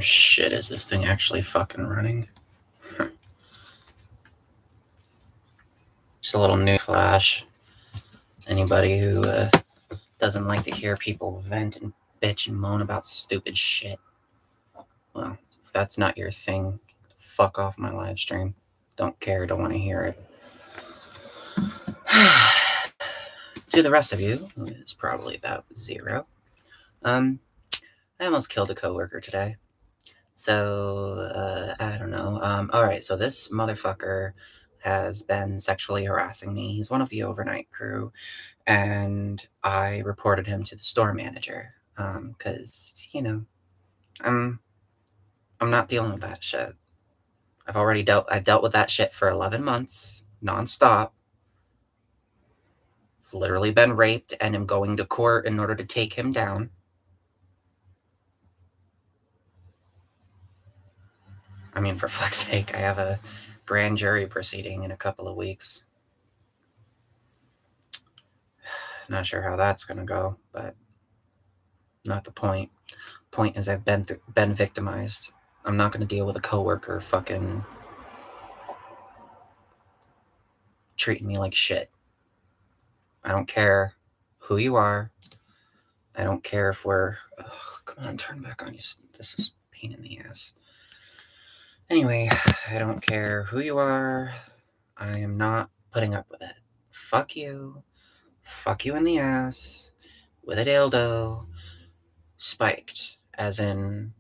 Shit, is this thing actually fucking running? Just a little new flash. Anybody who doesn't like to hear people vent and bitch and moan about stupid shit, well, if that's not your thing, fuck off my live stream. Don't care, don't want to hear it. To the rest of you, it's probably about zero. I almost killed a coworker today. So, I don't know. Alright, so this motherfucker has been sexually harassing me. He's one of the overnight crew, and I reported him to the store manager. Because, I'm not dealing with that shit. I dealt with that shit for 11 months, nonstop. I've literally been raped and am going to court in order to take him down. I mean, for fuck's sake, I have a grand jury proceeding in a couple of weeks. Not sure how that's gonna go, but not the point. Point is, I've been victimized. I'm not gonna deal with a coworker fucking treating me like shit. I don't care who you are. I don't care if we're. Come on, turn back on. This is a pain in the ass. Anyway, I don't care who you are. I am not putting up with it. Fuck you. Fuck you in the ass with a dildo spiked, as in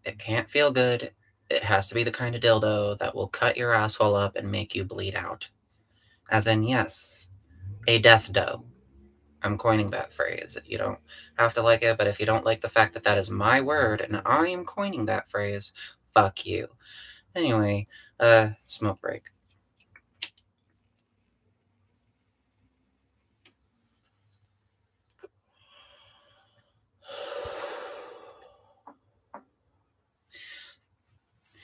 it can't feel good. It has to be the kind of dildo that will cut your asshole up and make you bleed out. As in, yes, a death dough. I'm coining that phrase. You don't have to like it, but if you don't like the fact that that is my word and I am coining that phrase, fuck you. Anyway, smoke break.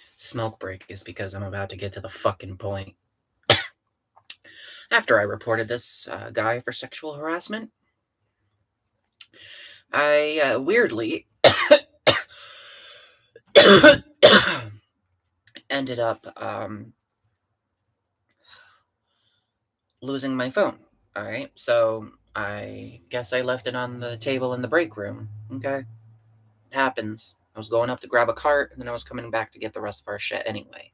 Smoke break is because I'm about to get to the fucking point. After I reported this guy for sexual harassment, I weirdly ended up losing my phone. All right, so I guess I left it on the table in the break room. Okay, it happens. I was going up to grab a cart, and then I was coming back to get the rest of our shit anyway.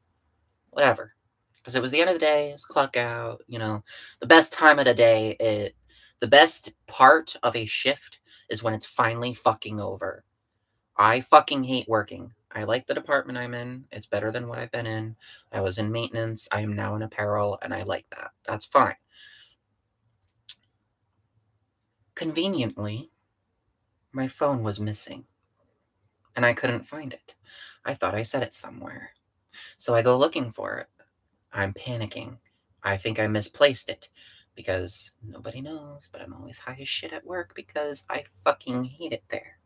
Whatever. Because it was the end of the day, it was clock out, the best time of the day, the best part of a shift is when it's finally fucking over. I fucking hate working. I like the department I'm in. It's better than what I've been in. I was in maintenance. I am now in apparel, and I like that. That's fine. Conveniently, my phone was missing, and I couldn't find it. I thought I set it somewhere. So I go looking for it. I'm panicking. I think I misplaced it because nobody knows, but I'm always high as shit at work because I fucking hate it there.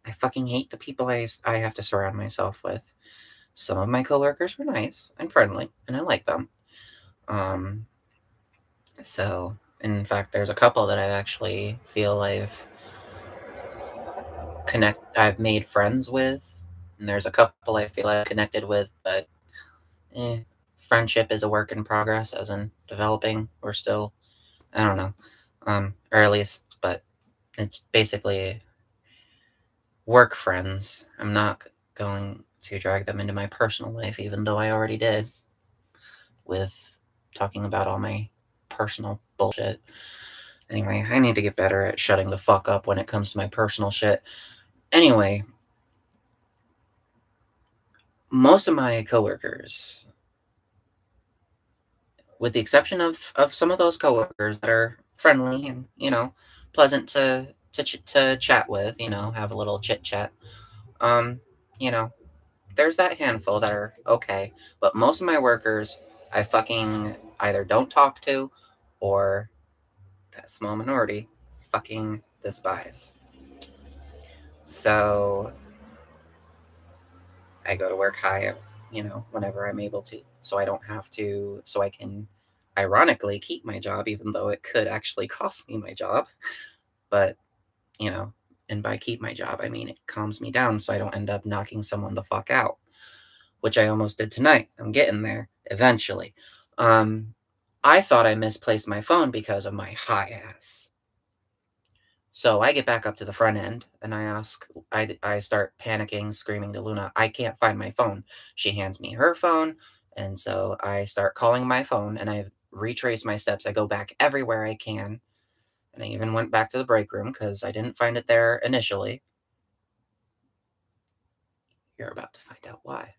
I fucking hate the people I have to surround myself with. Some of my coworkers are nice and friendly, and I like them. So, in fact, there's a couple that I actually feel I've made friends with, and there's a couple I feel I've connected with, but friendship is a work in progress, as in developing. We're still, I don't know, or at least, but it's basically work friends. I'm not going to drag them into my personal life, even though I already did with talking about all my personal bullshit. Anyway, I need to get better at shutting the fuck up when it comes to my personal shit. Anyway, most of my coworkers, with the exception of some of those coworkers that are friendly and pleasant to chat with, have a little chit chat. There's that handful that are okay, but most of my workers I fucking either don't talk to or that small minority fucking despise. So I go to work high, whenever I'm able to, so I don't have to, so I can ironically keep my job, even though it could actually cost me my job. But, And by keep my job, I mean it calms me down so I don't end up knocking someone the fuck out, which I almost did tonight. I'm getting there eventually. I thought I misplaced my phone because of my high ass. So I get back up to the front end and I start panicking, screaming to Luna, I can't find my phone. She hands me her phone. And so I start calling my phone and I retrace my steps. I go back everywhere I can. And I even went back to the break room because I didn't find it there initially. You're about to find out why.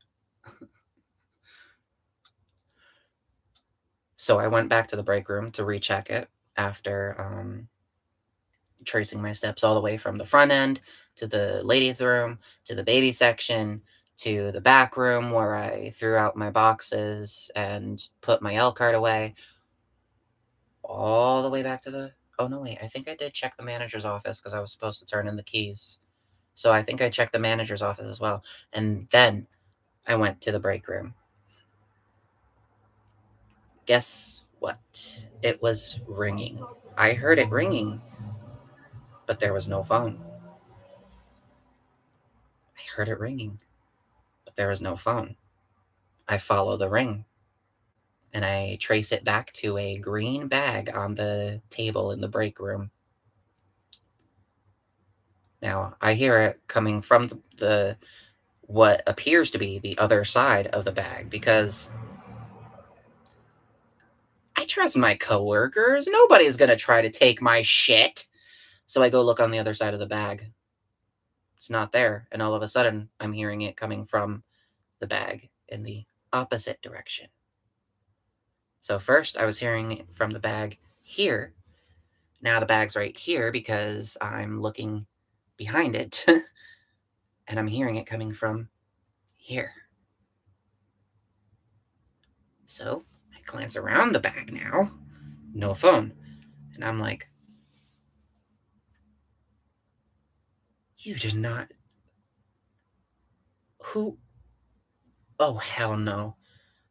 So I went back to the break room to recheck it after tracing my steps all the way from the front end to the ladies' room, to the baby section, to the back room where I threw out my boxes and put my L card away, all the way back to the. Oh, no, wait. I think I did check the manager's office because I was supposed to turn in the keys. So I think I checked the manager's office as well. And then I went to the break room. Guess what? It was ringing. I heard it ringing, but there was no phone. I heard it ringing, but there was no phone. I follow the ring and I trace it back to a green bag on the table in the break room. Now, I hear it coming from the what appears to be the other side of the bag because I trust my coworkers. Nobody's going to try to take my shit. So I go look on the other side of the bag. It's not there. And all of a sudden, I'm hearing it coming from the bag in the opposite direction. So first, I was hearing it from the bag here. Now the bag's right here because I'm looking behind it and I'm hearing it coming from here. So I glance around the bag now, no phone. And I'm like, you did not. Who? Oh, hell no.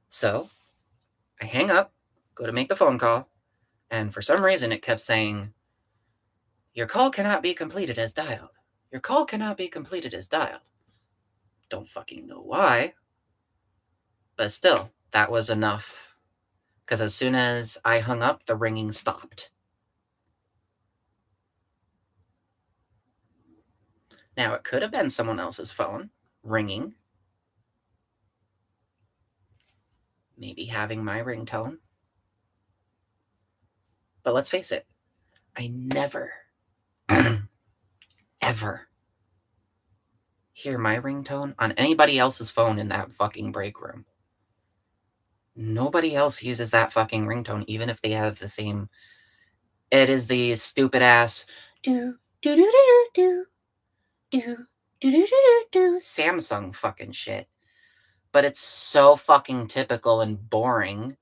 So I hang up, go to make the phone call, and for some reason it kept saying, your call cannot be completed as dialed. Your call cannot be completed as dialed. Don't fucking know why. But still, that was enough. Because as soon as I hung up, the ringing stopped. Now, it could have been someone else's phone ringing. Maybe having my ringtone. But let's face it, I never, ever hear my ringtone on anybody else's phone in that fucking break room. Nobody else uses that fucking ringtone, even if they have the same. It is the stupid ass do do do do do do do do do do Samsung fucking shit. But it's so fucking typical and boring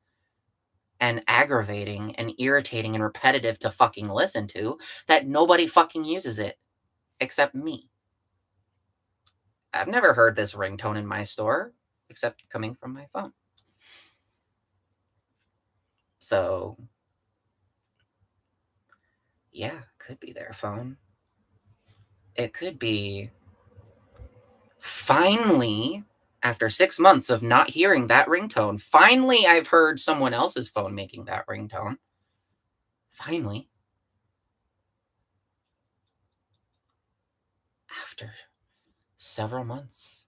and aggravating and irritating and repetitive to fucking listen to that nobody fucking uses it except me. I've never heard this ringtone in my store except coming from my phone. So, yeah, could be their phone. It could be finally, after 6 months of not hearing that ringtone, finally I've heard someone else's phone making that ringtone. Finally. After several months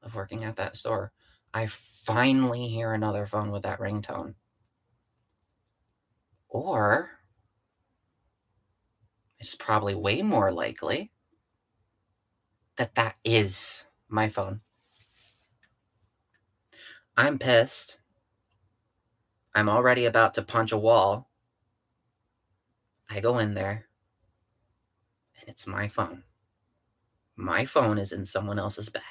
of working at that store, I finally hear another phone with that ringtone. Or it's probably way more likely that that is my phone. I'm pissed. I'm already about to punch a wall. I go in there, and it's my phone. My phone is in someone else's bag.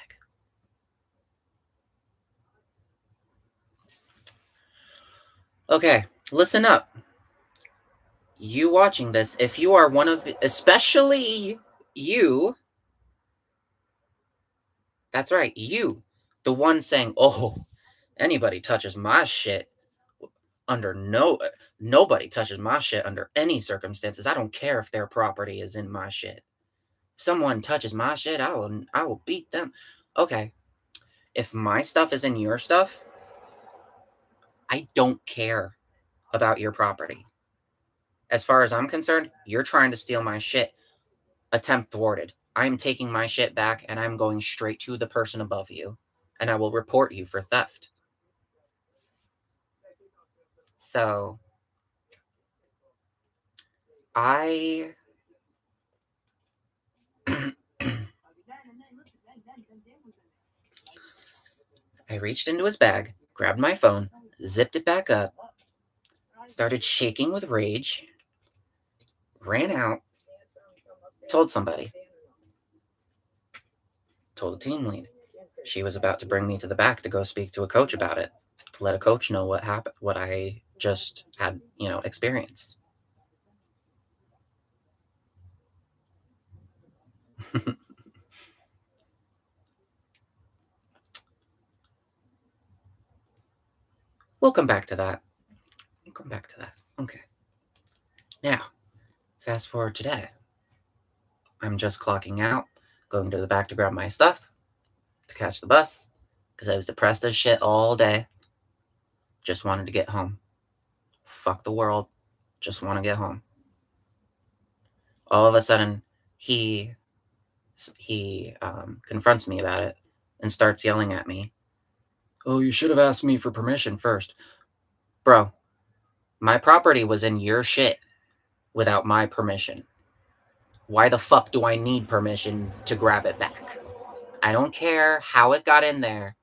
Okay, listen up. You watching this, if you are one of, especially you, that's right, you, the one saying, oh, anybody touches my shit under nobody touches my shit under any circumstances. I don't care if their property is in my shit. someone touches my shit, I will beat them. Okay, if my stuff is in your stuff, I don't care about your property. As far as I'm concerned, you're trying to steal my shit. Attempt thwarted. I'm taking my shit back and I'm going straight to the person above you, and I will report you for theft. So I I reached into his bag, grabbed my phone, zipped it back up, started shaking with rage, ran out, told somebody, told the team lead. She was about to bring me to the back to go speak to a coach about it, to let a coach know what happened, what I just had, experienced. We'll come back to that. We'll come back to that. Okay. Now, fast forward today. I'm just clocking out, going to the back to grab my stuff, to catch the bus, because I was depressed as shit all day. Just wanted to get home. Fuck the world. Just want to get home. All of a sudden, he confronts me about it and starts yelling at me. Oh, you should have asked me for permission first. Bro, my property was in your shit without my permission. Why the fuck do I need permission to grab it back? I don't care how it got in there.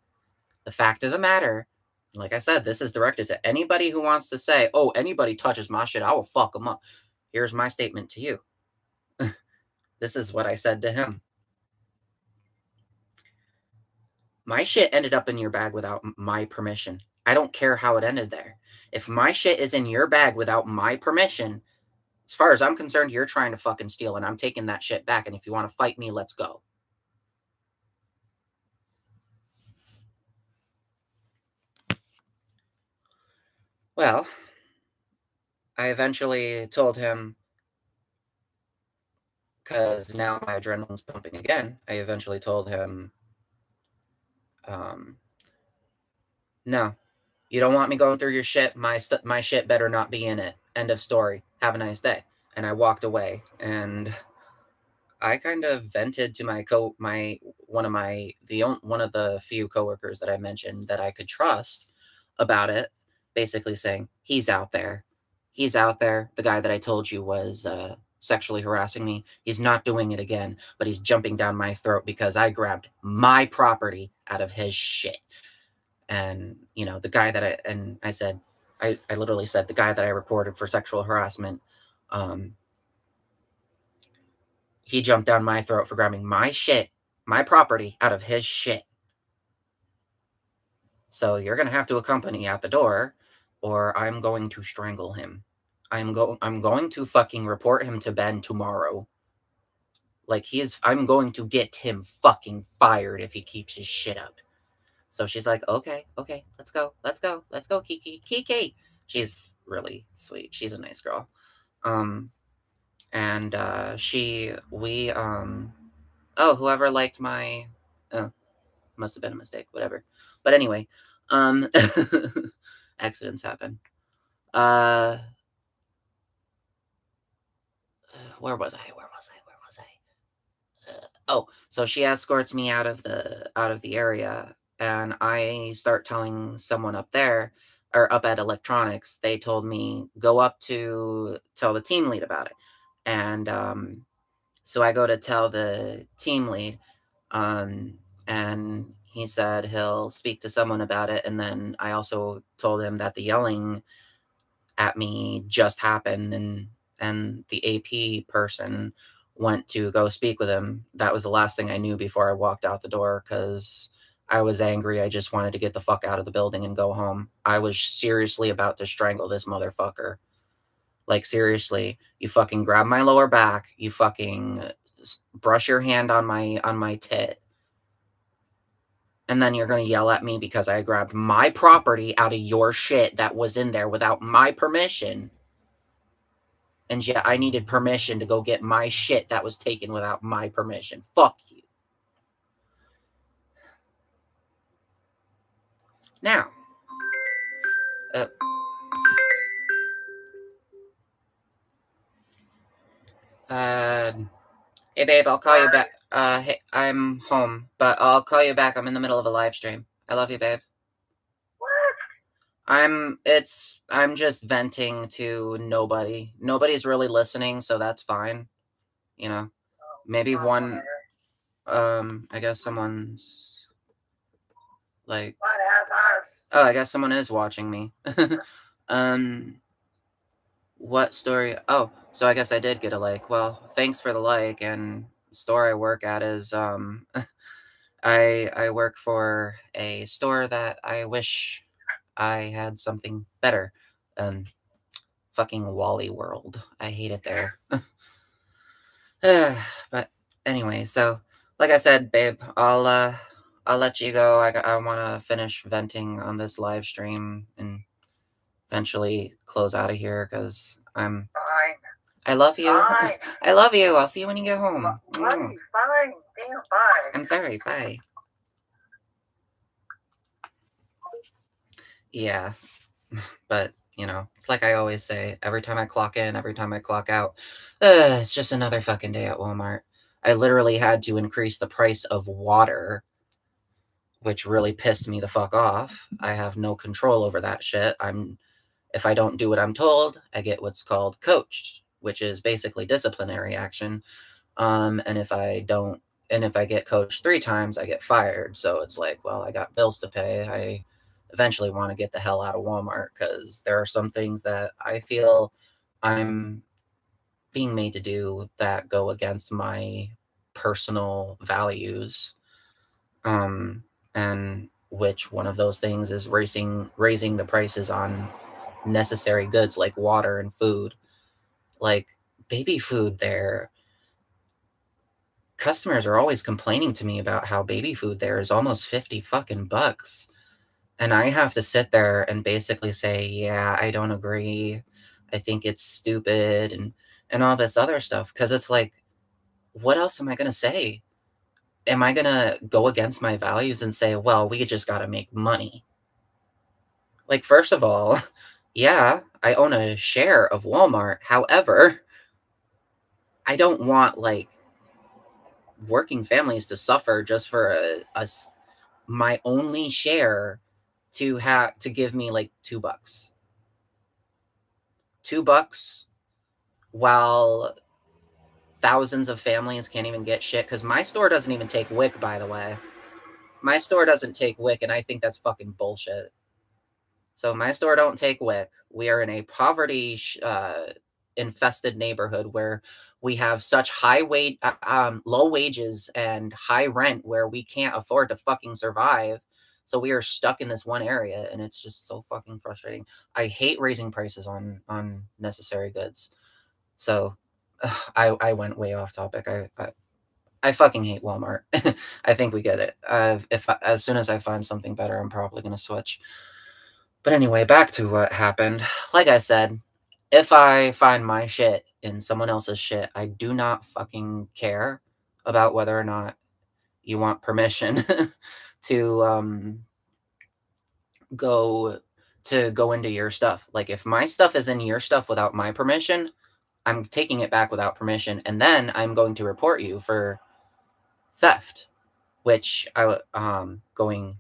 The fact of the matter, like I said, this is directed to anybody who wants to say, oh, anybody touches my shit, I will fuck them up. Here's my statement to you. This is what I said to him. My shit ended up in your bag without my permission. I don't care how it ended there. If my shit is in your bag without my permission, as far as I'm concerned, you're trying to fucking steal, and I'm taking that shit back. And if you want to fight me, let's go. Well, I eventually told him, because now my adrenaline's pumping again, I eventually told him, no, you don't want me going through your shit. My shit better not be in it. End of story. Have a nice day. And I walked away, and I kind of vented to one of the few coworkers that I mentioned that I could trust about it, basically saying, he's out there. He's out there. The guy that I told you was sexually harassing me. He's not doing it again, but he's jumping down my throat because I grabbed my property out of his shit. And, the guy that I said, I literally said, the guy that I reported for sexual harassment, he jumped down my throat for grabbing my shit, my property, out of his shit. So you're going to have to accompany out the door, or I'm going to strangle him. I'm going to fucking report him to Ben tomorrow. I'm going to get him fucking fired if he keeps his shit up. So she's like, okay, let's go, Kiki. She's really sweet. She's a nice girl. And whoever liked my, must have been a mistake, whatever. But anyway, accidents happen. Where was I? So she escorts me out of the area, and I start telling someone up there, or up at electronics. They told me, go up to tell the team lead about it. And so I go to tell the team lead, and he said he'll speak to someone about it. And then I also told him that the yelling at me just happened, and the AP person went to go speak with him. That was the last thing I knew before I walked out the door, because I was angry. I just wanted to get the fuck out of the building and go home. I was seriously about to strangle this motherfucker. Like, seriously, you fucking grab my lower back, you fucking brush your hand on my tit, and then you're going to yell at me because I grabbed my property out of your shit that was in there without my permission. And yeah, I needed permission to go get my shit that was taken without my permission. Fuck you. Now, uh, uh, hey babe, I'll call you back. Hey, I'm home, but I'll call you back. I'm in the middle of a live stream. I love you, babe. I'm just venting to nobody. Nobody's really listening, so that's fine. You know, maybe one. I guess someone's like. Oh, I guess someone is watching me. um, what story? Oh, so I guess I did get a like. Well, thanks for the like. And the store I work at is I work for a store that I wish I had something better than fucking Wally World. I hate it there. But anyway, so like I said, babe, I'll let you go. I want to finish venting on this live stream and eventually close out of here because Fine. I love you. Fine. I love you. I'll see you when you get home. Love you. Fine. Damn, bye. I'm sorry. Bye. Yeah, but you know, it's like I always say, every time I clock in, every time I clock out, it's just another fucking day at Walmart. I literally had to increase the price of water, which really pissed me the fuck off. I have no control over that shit. If I don't do what I'm told, I get what's called coached, which is basically disciplinary action. And if I get coached 3 times, I get fired. So it's like, well, I got bills to pay. I eventually want to get the hell out of Walmart because there are some things that I feel I'm being made to do that go against my personal values. And which one of those things is raising the prices on necessary goods like water and food. Like baby food there, customers are always complaining to me about how baby food there is almost 50 fucking bucks. And I have to sit there and basically say, yeah, I don't agree. I think it's stupid and all this other stuff. Cause it's like, what else am I gonna say? Am I gonna go against my values and say, well, we just gotta make money? Like, first of all, yeah, I own a share of Walmart. However, I don't want like working families to suffer just for my only share to give me like $2. $2 while thousands of families can't even get shit because my store doesn't even take WIC, by the way. My store doesn't take WIC, and I think that's fucking bullshit. So my store don't take WIC. We are in a poverty infested neighborhood where we have such low wages and high rent where we can't afford to fucking survive. So we are stuck in this one area, and it's just so fucking frustrating. I hate raising prices on necessary goods. So I went way off topic. I fucking hate Walmart. I think we get it. If as soon as I find something better, I'm probably gonna switch. But anyway, back to what happened. Like I said, if I find my shit in someone else's shit, I do not fucking care about whether or not you want permission to go go into your stuff. Like if my stuff is in your stuff without my permission, I'm taking it back without permission, and then I'm going to report you for theft. Which going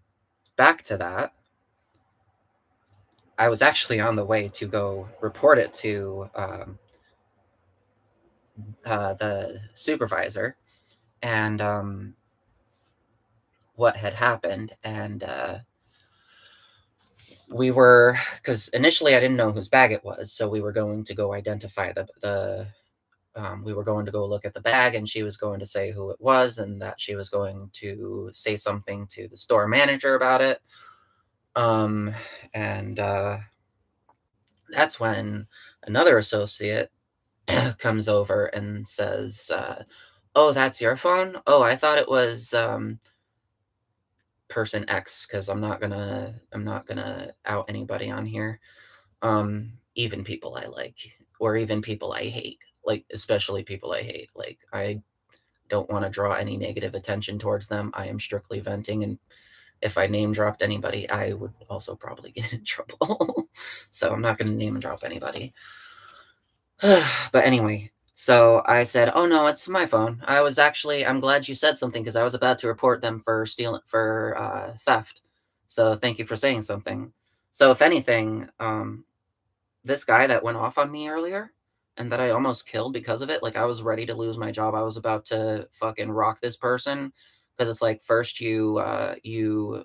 back to that, I was actually on the way to go report it to the supervisor and what had happened. And we were, because initially I didn't know whose bag it was. So we were going to go identify we were going to go look at the bag, and she was going to say who it was and that she was going to say something to the store manager about it. And that's when another associate comes over and says, "Oh, that's your phone? Oh, I thought it was person X because I'm not gonna out anybody on here. Even people I like. or even people I hate, like, especially people I hate. Like, I don't want to draw any negative attention towards them. I am strictly venting, and if I name dropped anybody, I would also probably get in trouble. So I'm not going to name and drop anybody. But anyway, so I said, "Oh no, it's my phone. I'm glad you said something because I was about to report them for theft. So thank you for saying something." So if anything, this guy that went off on me earlier and that I almost killed because of it, like I was ready to lose my job. I was about to fucking rock this person because it's like first you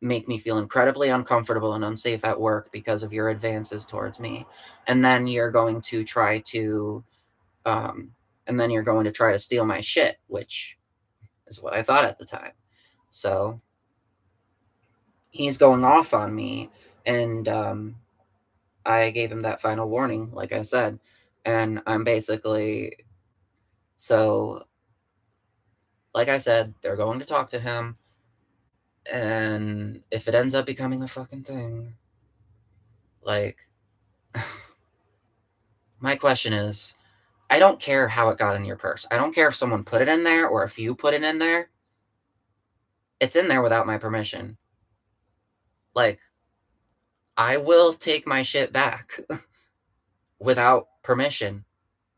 make me feel incredibly uncomfortable and unsafe at work because of your advances towards me, and then you're going to try to um, steal my shit, which is what I thought at the time. So he's going off on me, and I gave him that final warning, like I said, and I'm basically so. Like I said, they're going to talk to him, and if it ends up becoming a fucking thing, like, my question is, I don't care how it got in your purse. I don't care if someone put it in there or if you put it in there. It's in there without my permission. Like, I will take my shit back without permission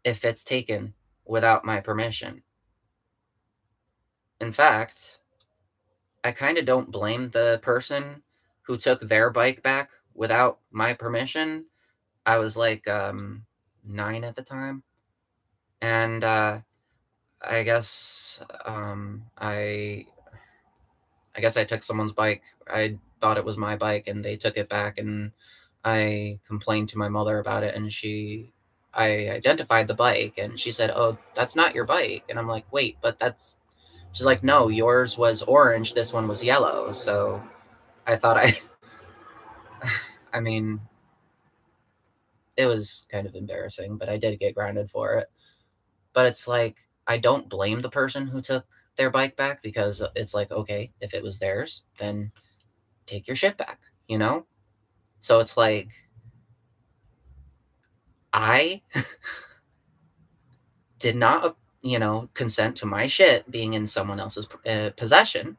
if it's taken without my permission. In fact, I kind of don't blame the person who took their bike back without my permission. I was like 9 at the time, and I guess I guess I took someone's bike. I thought it was my bike, and they took it back, and I complained to my mother about it, and I identified the bike, and she said, "Oh, that's not your bike." And I'm like, "Wait, but that's." She's like, "No, yours was orange. This one was yellow." So I thought I mean, it was kind of embarrassing, but I did get grounded for it. But it's like, I don't blame the person who took their bike back because it's like, okay, if it was theirs, then take your shit back, you know? So it's like, I did not, consent to my shit being in someone else's possession,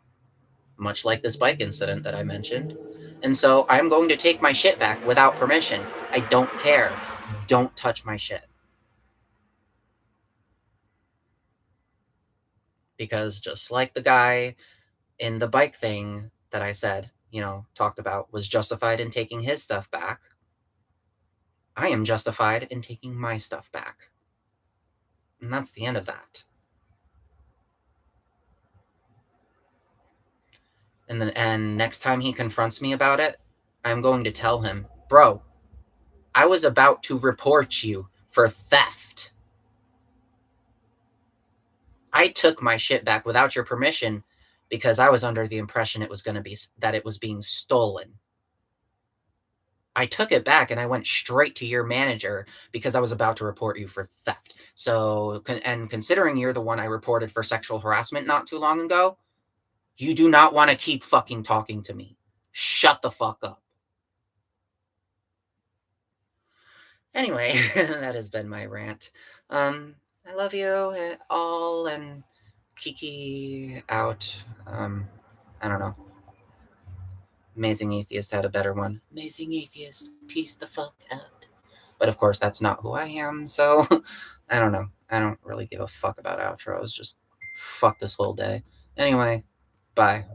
much like this bike incident that I mentioned. And so I'm going to take my shit back without permission. I don't care. Don't touch my shit. Because just like the guy in the bike thing that I said, talked about, was justified in taking his stuff back, I am justified in taking my stuff back. And that's the end of that. And next time he confronts me about it, I'm going to tell him, "Bro, I was about to report you for theft. I took my shit back without your permission because I was under the impression it was being stolen. I took it back and I went straight to your manager because I was about to report you for theft. So, and considering you're the one I reported for sexual harassment not too long ago, you do not want to keep fucking talking to me. Shut the fuck up." Anyway, that has been my rant. I love you all, and Kiki out. I don't know. Amazing Atheist had a better one. Amazing Atheist, peace the fuck out. But of course, that's not who I am, so I don't know. I don't really give a fuck about outros. Just fuck this whole day. Anyway, bye.